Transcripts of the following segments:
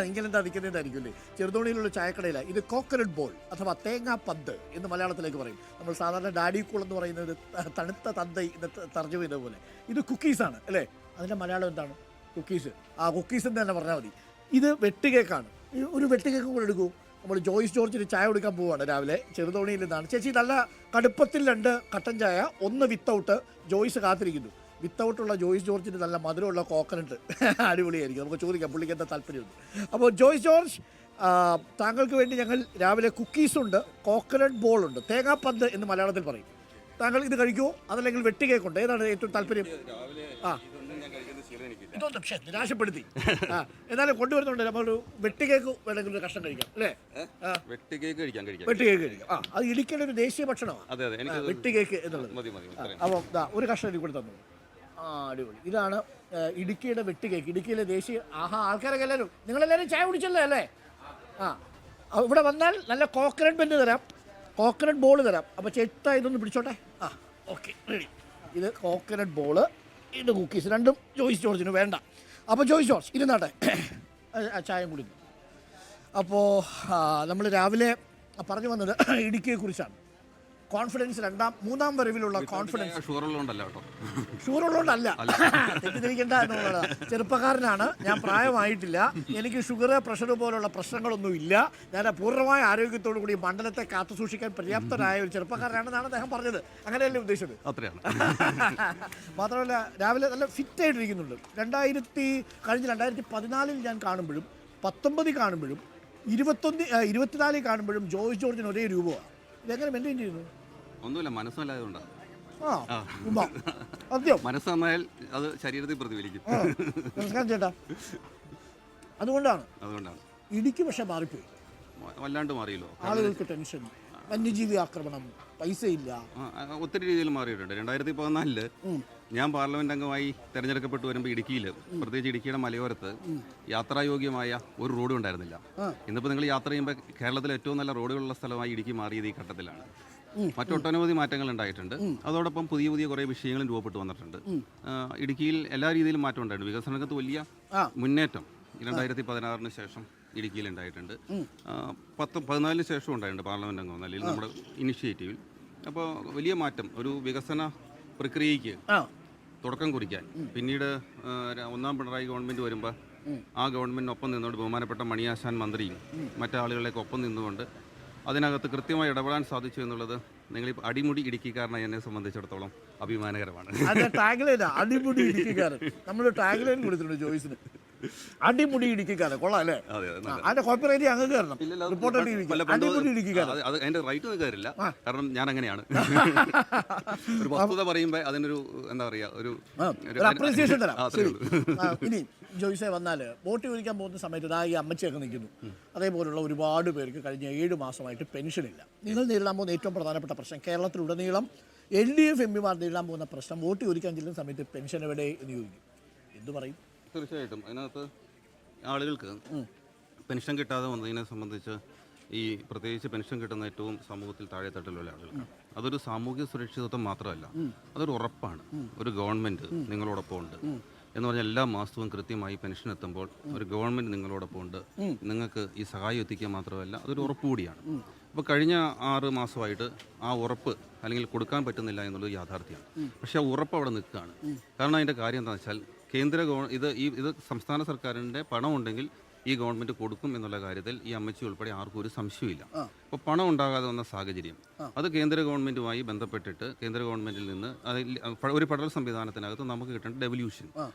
ഇങ്ങനെന്താ നിൽക്കുന്നതായിരിക്കും ചെറുതോണിയിലുള്ള ചായക്കടയില ഇത് coconut ball അഥവാ തേങ്ങാ പന്ത് എന്ന് മലയാളത്തിലേക്ക് പറയും. നമ്മൾ സാധാരണ ഡാഡി കൂൾ എന്ന് പറയുന്നത് തണുത്ത തന്തൈ എന്ന് തർജ്ജമ ചെയ്ത പോലെ ഇത് കുക്കീസാണ് അല്ലേ? അതിൻ്റെ മലയാളം എന്താണ്? കുക്കീസ്. ആ കുക്കീസ് എന്ന് തന്നെ പറഞ്ഞാൽ മതി. ഇത് വെട്ടുകേക്കാണ്. ഒരു വെട്ടുകേക്ക് കൂടെ എടുക്കൂ. നമ്മൾ ജോയ്സ് ജോർജിന് ചായ കൊടുക്കാൻ പോവുകയാണ് രാവിലെ ചെറുതോണിയിൽ നിന്നാണ്. ചേച്ചി നല്ല കടുപ്പത്തിൽ 2 കട്ടൻ ചായ, 1 വിത്തൗട്ട്. ജോയ്സ് കാത്തിരിക്കുന്നു. വിത്തൗട്ടുള്ള ജോയ്സ് ജോർജിന് നല്ല മധുരമുള്ള കോക്കനട്ട് അടിപൊളിയായിരിക്കും. നമുക്ക് ചോദിക്കാം പുള്ളിക്ക് എന്താ താല്പര്യമുണ്ട്. അപ്പോൾ ജോയ്സ് ജോർജ്, താങ്കൾക്ക് വേണ്ടി ഞങ്ങൾ രാവിലെ കുക്കീസുണ്ട്, കോക്കനട്ട് ബോളുണ്ട്, തേങ്ങാപ്പന്ത് എന്ന് മലയാളത്തിൽ പറയും. താങ്കൾ ഇത് കഴിക്കുമോ അതല്ലെങ്കിൽ വെട്ടി കേക്കുണ്ട്? ഏതാണ് ഏറ്റവും താല്പര്യം? ആ ഇതൊന്നും പക്ഷേ നിരാശപ്പെടുത്തി. എന്നാലും കൊണ്ടുവരുന്നുണ്ട്. നമ്മളൊരു വെട്ടി കേക്ക് വേണമെങ്കിൽ ഒരു കഷ്ണം കഴിക്കാം അല്ലേ? വെട്ടി കേക്ക് കഴിക്കാം. അത് ഇടുക്കിയുടെ ഒരു ദേശീയ ഭക്ഷണമാണ് വെട്ടി കേക്ക് എന്നുള്ളത്. അപ്പോൾ ഒരു കഷ്ണം എനിക്ക് കൂടി തന്നു. അടിപൊളി. ഇതാണ് ഇടുക്കിയുടെ വെട്ടി കേക്ക്, ഇടുക്കിയിലെ ദേശീയ. ആൾക്കാരൊക്കെ എല്ലാവരും, നിങ്ങളെല്ലാവരും ചായ കുടിച്ചല്ലേ അല്ലേ? ഇവിടെ വന്നാൽ നല്ല കോക്കനട്ട് ബെന്ന് തരാം, കോക്കനട്ട് ബോൾ തരാം. അപ്പോൾ ചേട്ടാ ഇതൊന്ന് പിടിച്ചോട്ടെ. Okay ready. ഇത് കോക്കനട്ട് ബോള്, ഇത് കുക്കീസ്, രണ്ടും ജോയ്സ് ജോർജിന് വേണ്ട. അപ്പോൾ ജോയ്സ് ജോർജ് ഇരുന്നാട്ടെ, ചായയും കുടിക്കും. അപ്പോൾ നമ്മൾ രാവിലെ പറഞ്ഞു വന്നത് ഇടുക്കിയെക്കുറിച്ചാണ്. കോൺഫിഡൻസ് മൂന്നാം വരവിലുള്ള കോൺഫിഡൻസ്. ഷുഗറുള്ളതുകൊണ്ടല്ല, തെറ്റിദ്ധരിക്കേണ്ട എന്നുള്ളതാണ്. ചെറുപ്പക്കാരനാണ് ഞാൻ, പ്രായമായിട്ടില്ല, എനിക്ക് ഷുഗർ പ്രഷർ പോലുള്ള പ്രശ്നങ്ങളൊന്നുമില്ല, ഞാൻ പൂർണ്ണമായ ആരോഗ്യത്തോടു കൂടി മണ്ഡലത്തെ കാത്തു സൂക്ഷിക്കാൻ പര്യാപ്തനായ ഒരു ചെറുപ്പക്കാരനാണെന്നാണ് അദ്ദേഹം പറഞ്ഞത്. അങ്ങനെയല്ലേ ഉദ്ദേശിച്ചത്? മാത്രമല്ല രാവിലെ നല്ല ഫിറ്റ് ആയിട്ടിരിക്കുന്നുണ്ട്. കഴിഞ്ഞ 2014 ഞാൻ കാണുമ്പോഴും 19 കാണുമ്പോഴും 24 കാണുമ്പോഴും ജോയ്സ് ജോർജിന് ഒരേ രൂപമാണ്. ഇതെങ്ങനെ മെയിൻറ്റെയിൻ ചെയ്യുന്നു? ഒന്നുമില്ല, മനസ്സല്ലായതുകൊണ്ടാണ്. മനസ്സ് നന്നായാൽ അത് ശരീരത്തിൽ പ്രതിഫലിക്കും. ചേട്ടാ അതുകൊണ്ടാണ് ഇടുക്കി പക്ഷെ മാറിപ്പോയി, വല്ലാണ്ട് മാറിയല്ലോ. ആളുകൾക്ക് ടെൻഷൻ, വന്യജീവി ആക്രമണം, പൈസയില്ല, ഒത്തിരി രീതിയിൽ മാറിയിട്ടുണ്ട്. 2014 ഞാൻ പാർലമെന്റ് അംഗമായി തെരഞ്ഞെടുക്കപ്പെട്ടു വരുമ്പോൾ ഇടുക്കിയിൽ, പ്രത്യേകിച്ച് ഇടുക്കിയുടെ മലയോരത്ത് യാത്രായോഗ്യമായ ഒരു റോഡും ഉണ്ടായിരുന്നില്ല. ഇന്നിപ്പോൾ നിങ്ങൾ യാത്ര ചെയ്യുമ്പോൾ കേരളത്തിലെ ഏറ്റവും നല്ല റോഡുകളുള്ള സ്ഥലമായി ഇടുക്കി മാറിയത് ഈ ഘട്ടത്തിലാണ്. മറ്റൊട്ടനവധി മാറ്റങ്ങൾ ഉണ്ടായിട്ടുണ്ട്. അതോടൊപ്പം പുതിയ പുതിയ കുറേ വിഷയങ്ങളും രൂപപ്പെട്ടു വന്നിട്ടുണ്ട്. ഇടുക്കിയിൽ എല്ലാ രീതിയിലും മാറ്റം ഉണ്ടായിട്ടുണ്ട്. വികസന രംഗത്ത് വലിയ മുന്നേറ്റം 2016 ശേഷം ഇടുക്കിയിൽ ഉണ്ടായിട്ടുണ്ട്. 14 ശേഷം ഉണ്ടായിട്ടുണ്ട് പാർലമെന്റ് അംഗം അല്ലെങ്കിൽ നമ്മുടെ ഇനിഷ്യേറ്റീവിൽ. അപ്പോൾ വലിയ മാറ്റം, ഒരു വികസന പ്രക്രിയയ്ക്ക് തുടക്കം കുറിക്കാൻ പിന്നീട് 1ാം പിണറായി ഗവൺമെൻറ് വരുമ്പോൾ ആ ഗവൺമെൻറ്റിനൊപ്പം നിന്നുകൊണ്ട് ബഹുമാനപ്പെട്ട മണിയാശാൻ മന്ത്രിയും മറ്റാളുകളെയൊക്കെ ഒപ്പം നിന്നുകൊണ്ട് അതിനകത്ത് കൃത്യമായി ഇടപെടാൻ സാധിച്ചു എന്നുള്ളത് നിങ്ങൾ ഈ അടിമുടി ഇടുക്കിക്കാരനായി എന്നെ സംബന്ധിച്ചിടത്തോളം അഭിമാനകരമാണ്. അടിമുടി ഇടുക്കിക്കാരൻ നമ്മൾ ടാഗ്ലൈൻ കൊടുത്തിട്ടുണ്ട് ജോയ്സിന്. അടിമുടി ഇടുക്കിക്കാരൻ കൊള്ളാം അല്ലേ? അതിന്റെ കോപ്പിറൈറ്റ് അങ്ങ് കയറണം. അതിന്റെ റൈറ്റ് കയറില്ല, കാരണം ഞാൻ അങ്ങനെയാണ്. ഒരു വസ്തുത പറയുമ്പോൾ അതിനൊരു എന്താ പറയാ, ഒരു അപ്രീസിയേഷൻ തരാം. ഇനി ജോയ്സെ വന്നാൽ ബോട്ട് ചോദിക്കാൻ പോകുന്ന സമയത്ത് ഈ അമ്മച്ചിയൊക്കെ നിൽക്കുന്നു. അതേപോലുള്ള ഒരുപാട് പേർക്ക് കഴിഞ്ഞ 7 മാസമായിട്ട് പെൻഷനില്ല. നിങ്ങൾ നേരിടാൻ പോകുന്ന ഏറ്റവും പ്രധാനപ്പെട്ട പ്രശ്നം, കേരളത്തിലുടനീളം LDF എംപിമാർ നേരിടാൻ പോകുന്ന പ്രശ്നം, വോട്ട് ചോദിക്കാൻ ചെല്ലുന്ന സമയത്ത് പെൻഷൻ എവിടെ എന്ന് ചോദിക്കും. എന്തു പറയും? തീർച്ചയായിട്ടും അതിനകത്ത് ആളുകൾക്ക് പെൻഷൻ കിട്ടാതെ വന്നതിനെ സംബന്ധിച്ച് ഈ പ്രത്യേകിച്ച് പെൻഷൻ കിട്ടുന്ന ഏറ്റവും സമൂഹത്തിൽ താഴെത്തട്ടിലുള്ള ആളുകൾക്ക് അതൊരു സാമൂഹിക സുരക്ഷിതത്വം മാത്രമല്ല, അതൊരു ഉറപ്പാണ്. ഒരു ഗവൺമെൻറ് നിങ്ങളോടൊപ്പം ഉണ്ട് എന്ന് പറഞ്ഞാൽ എല്ലാ മാസവും കൃത്യമായി പെൻഷൻ എത്തുമ്പോൾ ഒരു ഗവൺമെൻറ് നിങ്ങളോടൊപ്പം ഉണ്ട്, നിങ്ങൾക്ക് ഈ സഹായം എത്തിക്കുക മാത്രമല്ല അതൊരു ഉറപ്പ് കൂടിയാണ്. അപ്പോൾ കഴിഞ്ഞ 6 മാസമായിട്ട് ആ ഉറപ്പ് അല്ലെങ്കിൽ കൊടുക്കാൻ പറ്റുന്നില്ല എന്നുള്ളത് യാഥാർത്ഥ്യമാണ്. പക്ഷേ ആ ഉറപ്പ് അവിടെ നിൽക്കുകയാണ്. കാരണം അതിൻ്റെ കാര്യം എന്താണെന്ന് വെച്ചാൽ ഇത് സംസ്ഥാന സർക്കാരിൻ്റെ പണമുണ്ടെങ്കിൽ ഈ ഗവൺമെൻറ് കൊടുക്കും എന്നുള്ള കാര്യത്തിൽ ഈ അമ്മച്ചി ഉൾപ്പെടെ ആർക്കും ഒരു സംശയമില്ല. അപ്പോൾ പണം ഉണ്ടാകാതെ വന്ന സാഹചര്യം അത് കേന്ദ്ര ഗവൺമെൻറ്റുമായി ബന്ധപ്പെട്ടിട്ട് കേന്ദ്ര ഗവൺമെൻറ്റിൽ നിന്ന് ഒരു ഫെഡറൽ സംവിധാനത്തിനകത്ത് നമുക്ക് കിട്ടേണ്ട ഡെവല്യൂഷൻ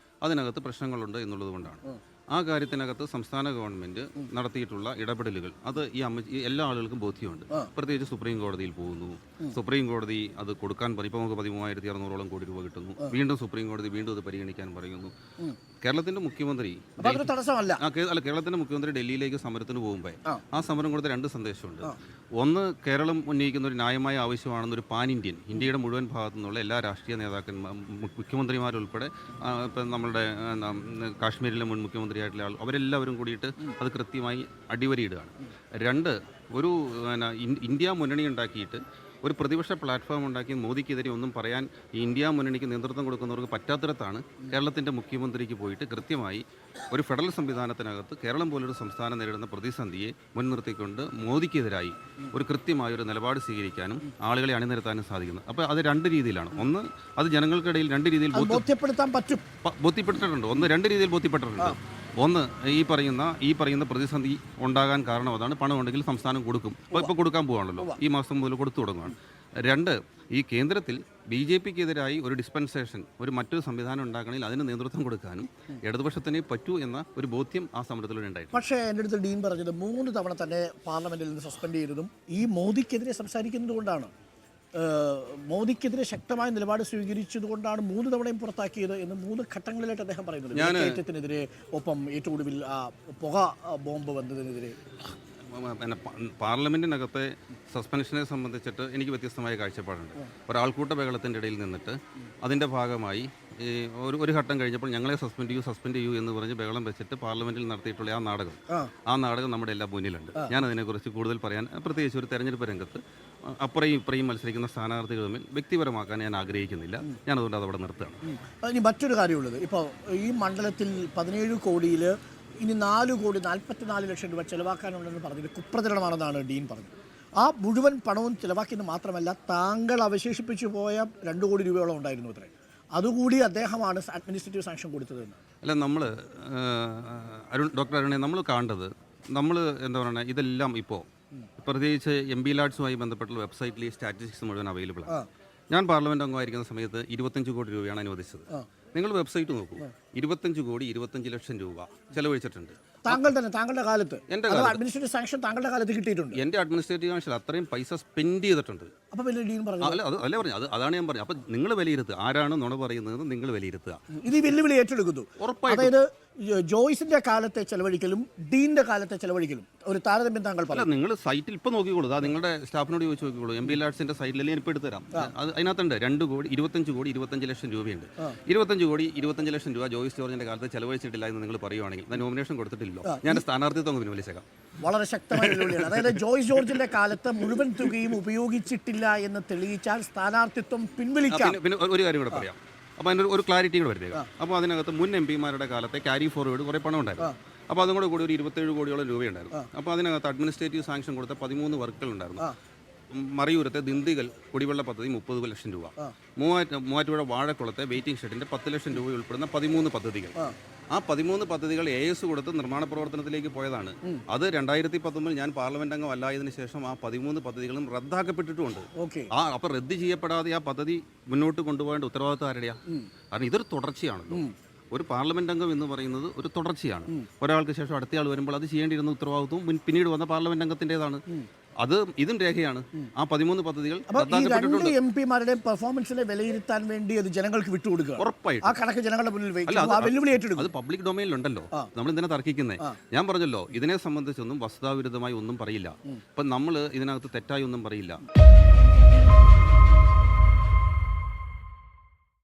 അതിനകത്ത് പ്രശ്നങ്ങളുണ്ട് എന്നുള്ളത് കൊണ്ടാണ്. ആ കാര്യത്തിനകത്ത് സംസ്ഥാന ഗവൺമെൻറ് നടത്തിയിട്ടുള്ള ഇടപെടലുകൾ അത് ഈ എല്ലാ ആളുകൾക്കും ബോധ്യമുണ്ട്. പ്രത്യേകിച്ച് സുപ്രീം കോടതിയിൽ പോകുന്നു, സുപ്രീം കോടതി അത് കൊടുക്കാൻ പറയും. ഇപ്പോൾ നമുക്ക് 13,600 കോടി രൂപ കിട്ടുന്നു. വീണ്ടും സുപ്രീം കോടതി വീണ്ടും അത് പരിഗണിക്കാൻ പറയുന്നു. കേരളത്തിന്റെ മുഖ്യമന്ത്രി കേരളത്തിന്റെ മുഖ്യമന്ത്രി ഡൽഹിയിലേക്ക് സമരത്തിന് പോകുമ്പോൾ ആ സമരം കൊടുത്ത 2 സന്ദേശമുണ്ട്. ഒന്ന്, കേരളം ഉന്നയിക്കുന്ന ഒരു ന്യായമായ ആവശ്യമാണെന്നൊരു പാൻ ഇന്ത്യയുടെ മുഴുവൻ ഭാഗത്തു നിന്നുള്ള എല്ലാ രാഷ്ട്രീയ നേതാക്കന്മാരും മുഖ്യമന്ത്രിമാരുൾപ്പെടെ ഇപ്പം നമ്മളുടെ കാശ്മീരിലെ മുൻ മുഖ്യമന്ത്രിയായിട്ടുള്ള ആൾ അവരെല്ലാവരും കൂടിയിട്ട് അത് കൃത്യമായി അടിവരയിടുകയാണ്. 2, ഒരു ഇന്ത്യ മുന്നണി ഉണ്ടാക്കിയിട്ട് ഒരു പ്രതിപക്ഷ പ്ലാറ്റ്ഫോം ഉണ്ടാക്കി മോദിക്കെതിരെ ഒന്നും പറയാൻ ഈ ഇന്ത്യ മുന്നണിക്ക് നേതൃത്വം കൊടുക്കുന്നവർക്ക് പറ്റാത്തിടത്താണ് കേരളത്തിൻ്റെ മുഖ്യമന്ത്രിക്ക് പോയിട്ട് കൃത്യമായി ഒരു ഫെഡറൽ സംവിധാനത്തിനകത്ത് കേരളം പോലൊരു സംസ്ഥാനം നേരിടുന്ന പ്രതിസന്ധിയെ മുൻനിർത്തിക്കൊണ്ട് മോദിക്കെതിരായി ഒരു കൃത്യമായ ഒരു നിലപാട് സ്വീകരിക്കാനും ആളുകളെ അണിനിരത്താനും സാധിക്കുന്നത്. അപ്പോൾ അത് രണ്ട് രീതിയിലാണ്. ഒന്ന്, അത് ജനങ്ങൾക്കിടയിൽ രണ്ട് രീതിയിൽ ബോധ്യപ്പെടുത്താൻ പറ്റും, ബോധ്യപ്പെട്ടിട്ടുണ്ട്. ഒന്ന്, രണ്ട് രീതിയിൽ ബോധ്യപ്പെട്ടിട്ടുണ്ട്. ഒന്ന്, ഈ പറയുന്ന പ്രതിസന്ധി ഉണ്ടാകാൻ കാരണം അതാണ്. പണം ഉണ്ടെങ്കിൽ സംസ്ഥാനം കൊടുക്കും. ഇപ്പോൾ കൊടുക്കാൻ പോവാണല്ലോ, ഈ മാസം മുതൽ കൊടുത്തു തുടങ്ങുകയാണ്. രണ്ട്, ഈ കേന്ദ്രത്തിൽ BJPക്കെതിരായി ഒരു ഡിസ്പെൻസേഷൻ, മറ്റൊരു സംവിധാനം ഉണ്ടാക്കണമെങ്കിൽ അതിന് നേതൃത്വം കൊടുക്കാനും ഇടതുപക്ഷത്തിനെ പറ്റൂ എന്ന ഒരു ബോധ്യം ആ സമരത്തിലൂടെ ഉണ്ടായിരുന്നു. പക്ഷേ എൻ്റെ അടുത്ത് ഡീൻ പറഞ്ഞത് 3 തവണ തന്നെ പാർലമെന്റിൽ നിന്ന് സസ്പെൻഡ് ചെയ്തതും ഈ മോദിക്കെതിരെ സംസാരിക്കുന്നത് കൊണ്ടാണ്, മോദിക്കെതിരെ ശക്തമായ നിലപാട് സ്വീകരിച്ചതുകൊണ്ടാണ് 3 തവണയും പുറത്താക്കിയത് എന്ന് 3 ഘട്ടങ്ങളിലായിട്ട് അദ്ദേഹം പറയുന്നത്. വിലക്കയറ്റത്തിനെതിരെ, ഒപ്പം ഏറ്റവും ഒടുവിൽ പുക ബോംബ് വന്നതിനെതിരെ. പാർലമെന്റിനകത്തെ സസ്പെൻഷനെ സംബന്ധിച്ചിട്ട് എനിക്ക് വ്യത്യസ്തമായ കാഴ്ചപ്പാടുണ്ട്. ഒരാൾക്കൂട്ട ബഹളത്തിൻ്റെ ഇടയിൽ നിന്നിട്ട് അതിൻ്റെ ഭാഗമായി ഒരു ഘട്ടം കഴിഞ്ഞപ്പോൾ ഞങ്ങളെ സസ്പെൻഡ് ചെയ്യൂ എന്ന് പറഞ്ഞ് ബഹളം വെച്ചിട്ട് പാർലമെന്റിൽ നടത്തിയിട്ടുള്ള ആ നാടകം നമ്മുടെ എല്ലാം മുന്നിലുണ്ട്. ഞാൻ അതിനെക്കുറിച്ച് കൂടുതൽ പറയാൻ, പ്രത്യേകിച്ച് ഒരു തെരഞ്ഞെടുപ്പ് രംഗത്ത് അപ്പുറയും ഇപ്പുറയും മത്സരിക്കുന്ന സ്ഥാനാർത്ഥികൾ തമ്മിൽ വ്യക്തിപരമാക്കാൻ ഞാൻ ആഗ്രഹിക്കുന്നില്ല. ഞാനതുകൊണ്ട് അതവിടെ നിർത്തുകയാണ്. ഇനി മറ്റൊരു കാര്യമുള്ളത്, ഇപ്പോൾ ഈ മണ്ഡലത്തിൽ 17 കോടിയിൽ ഇനി 4 കോടി 44 ലക്ഷം രൂപ ചിലവാക്കാനുണ്ടെന്ന് പറഞ്ഞത് കുപ്രചരണമാണെന്നാണ് ഡീൻ പറഞ്ഞത്. ആ മുഴുവൻ പണവും ചിലവാക്കിയെന്ന് മാത്രമല്ല, താങ്കൾ അവശേഷിപ്പിച്ചു പോയ 2 കോടി രൂപയോളം ഉണ്ടായിരുന്നു അത്രേ. അതുകൂടി അദ്ദേഹമാണ് അഡ്മിനിസ്ട്രേറ്റീവ് സാങ്ഷൻ കൊടുത്തതെന്ന്. അല്ല, നമ്മൾ ഡോക്ടർ അരുണെ, നമ്മൾ കാണേണ്ടത്, നമ്മൾ എന്താ പറയുക, ഇതെല്ലാം ഇപ്പോൾ പ്രത്യേകിച്ച് MP ലാഡ്സുമായി ബന്ധപ്പെട്ടുള്ള വെബ്സൈറ്റിൽ ഈ സ്റ്റാറ്റിസ്റ്റിക്സ് മുഴുവൻ അവൈലബിൾ ആണ്. ഞാൻ പാർലമെന്റ് അംഗമായിരിക്കുന്ന സമയത്ത് 25 കോടി രൂപയാണ് അനുവദിച്ചത്. നിങ്ങൾ വെബ്സൈറ്റ് നോക്കൂ, 25 കോടി 25 ലക്ഷം രൂപ ചെലവഴിച്ചിട്ടുണ്ട്. താങ്കളുടെ കാലത്ത് അഡ്മിനിസ്ട്രേറ്റീവ് സാങ്ഷൻ താങ്കളുടെ കാലത്ത് കിട്ടിയിട്ടുണ്ട്. എൻ്റെ അഡ്മിനിസ്ട്രേറ്റീവ് സാങ്ഷൻ അത്രയും പൈസ സ്പെൻഡ് ചെയ്തിട്ടുണ്ട്. അപ്പോൾ പിന്നെ ഡീൻ പറഞ്ഞു, അല്ലേ പറഞ്ഞു, അതാണ് ഞാൻ പറഞ്ഞത്. അപ്പം നിങ്ങൾ വിലയിരുത്തുക, ആരാണ് നുണ പറയുന്നതെന്ന് നിങ്ങൾ വിലയിരുത്തുക. ഇത് ഈ വെല്ലുവിളി ഏറ്റെടുക്കുന്നു. അതായത് ജോയ്സിന്റെ കാലത്തെ ചെലവഴിക്കലും ഡീന്റെ കാലത്തെ ചെലവഴിക്കലും ഒരു താരതമ്യം താങ്കൾ പറഞ്ഞു. നിങ്ങൾ സൈറ്റിൽ ഇപ്പോൾ നോക്കിക്കോളൂ, നിങ്ങളുടെ സ്റ്റാഫിനോട് ചോദിച്ചു നോക്കിക്കോളൂ. MP ലാഡ്സിന്റെ സൈറ്റിൽ ഞാൻ ഇപ്പോൾ എടുത്തുതരാം. അത് അതിനകത്തുണ്ട് 2 കോടി 25 കോടി 25 ലക്ഷം രൂപയുണ്ട്. 25 കോടി 25 ലക്ഷം രൂപ ജോയ്സ് ജോർജിന്റെ കാലത്ത് ചെലവഴിച്ചിട്ടില്ല എന്ന് നിങ്ങൾ പറയുവാണെങ്കിൽ ഞാൻ നോമിനേഷൻ കൊടുത്തിട്ടില്ലല്ലോ, ഞാൻ സ്ഥാനാർത്ഥിത്വം പിൻവലിച്ചേക്കാം. വളരെ ശക്തമായ വെല്ലുവിളിയാണ്. അതായത് ജോയ്സ് ജോർജിന്റെ കാലത്ത് മുഴുവൻ തുകയും ഉപയോഗിച്ചിട്ടില്ല എന്ന് തെളിയിച്ചാൽ സ്ഥാനാർത്ഥിത്വം പിൻവലിക്കാം. പിന്നെ ഒരു കാര്യം കൂടെ പറയാം, അപ്പോൾ അതിൻ്റെ ഒരു ക്ലാരിറ്റി കൂടെ വരുന്നത്. അപ്പോൾ അതിനകത്ത് മുൻ MP മാരുടെ കാലത്തെ ക്യാരി ഫോർവേഡ് കുറേ പണം ഉണ്ടായിരുന്നു. അപ്പോൾ അതും കൂടെ കൂടി ഒരു 27 കോടിയോളം രൂപയുണ്ടായിരുന്നു. അപ്പോൾ അതിനകത്ത് അഡ്മിനിസ്ട്രേറ്റീവ് സാങ്ഷൻ കൊടുത്ത 13 വർക്കുകൾ ഉണ്ടായിരുന്നു. മറയൂരത്തെ ദിണ്ടിഗൽ കുടിവെള്ള പദ്ധതി 30 ലക്ഷം രൂപ, മൂവാറ്റുപുഴ വാഴക്കുളത്തെ വെയിറ്റിംഗ് ഷെഡിന്റെ 10 ലക്ഷം രൂപ ഉൾപ്പെടുന്ന 13 പദ്ധതികൾ. ആ 13 പദ്ധതികൾ AS കൊടുത്ത് നിർമ്മാണ പ്രവർത്തനത്തിലേക്ക് പോയതാണ്. അത് 2019 ഞാൻ പാർലമെന്റ് അംഗം അല്ലായതിനു ശേഷം ആ 13 പദ്ധതികളും റദ്ദാക്കപ്പെട്ടിട്ടുമുണ്ട്. അപ്പോൾ റദ്ദ് ചെയ്യപ്പെടാതെ ആ പദ്ധതി മുന്നോട്ട് കൊണ്ടുപോകേണ്ട ഉത്തരവാദിത്വം ആരുടെയാ? കാരണം ഇതൊരു തുടർച്ചയാണല്ലോ. ഒരു പാർലമെന്റ് അംഗം എന്ന് പറയുന്നത് ഒരു തുടർച്ചയാണ്. ഒരാൾക്ക് ശേഷം അടുത്തയാൾ വരുമ്പോൾ അത് ചെയ്യേണ്ടിയിരുന്ന ഉത്തരവാദിത്വം പിന്നീട് വന്ന പാർലമെന്റ് അംഗത്തിൻ്റെതാണ്. അത് ഇതും രേഖയാണ്. ആ 13 പദ്ധതികൾ MP-മാരുടെ പെർഫോമൻസിനെ വിലയിരുത്താൻ വേണ്ടി അത് ജനങ്ങൾക്ക് വിട്ടുകൊടുക്കുക. ഉറപ്പായിട്ടും ആ കണക്ക് ജനങ്ങളുടെ മുന്നിൽ വെല്ലുവിളി ഏറ്റെടുക്കും. അത് പബ്ലിക് ഡൊമൈനിലുണ്ടല്ലോ, നമ്മൾ ഇതിനെ തർക്കിക്കുന്നത്. ഞാൻ പറഞ്ഞല്ലോ, ഇതിനെ സംബന്ധിച്ചൊന്നും വസ്തുതാവിരുദ്ധമായി ഒന്നും പറയില്ല. അപ്പം നമ്മൾ ഇതിനകത്ത് തെറ്റായി ഒന്നും പറയില്ല.